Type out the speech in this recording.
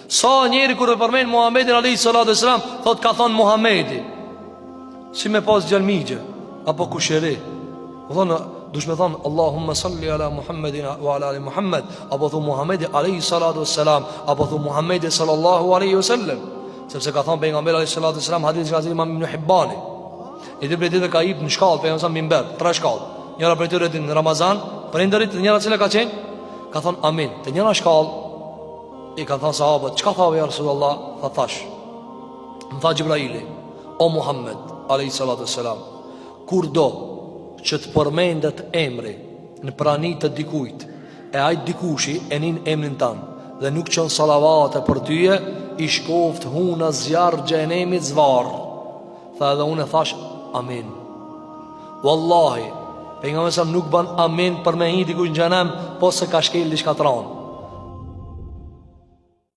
Sa njeri kur e përmend Muhammedin alayhi salatu wasalam, thot ka thon Muhammedi, si me pas gjalmigje apo kusheri. U thonë, dush me thonë Allahumma salli ala Muhammedin wa ala ali Muhammed, apo thu Muhammedi alayhi salatu wassalam, apo thu Muhammedi sallallahu alayhi wasallam. Sepse ka thonë pejgamberi alayhi salatu wassalam, hadith që ka thënë Imam Ibn Hibbani, i dhe prej ka hip në shkallë pejgamberi minber, 3 shkallë. Njëra prej tyre në Ramazan, prindërit, njëra cila ka qenë, ka thonë amin. Te njëra shkallë i ka thonë sahabët, çka thave ja Rasulullah? Tha thash, më tha Gjibraili, o Muhammed alayhi salatu wassalam, kur do që të përmendet emri në prani të dikujt, e ajt dikushi e nin emrin tanë dhe nuk qënë salavate për tyje, i shkoft huna zjarë gjenemit zvarë. Tha edhe unë e thash amin. Wallahi, pejgamberi nuk ban amin për me hi dikush në gjenem, po se ka shkel diçka të ranë.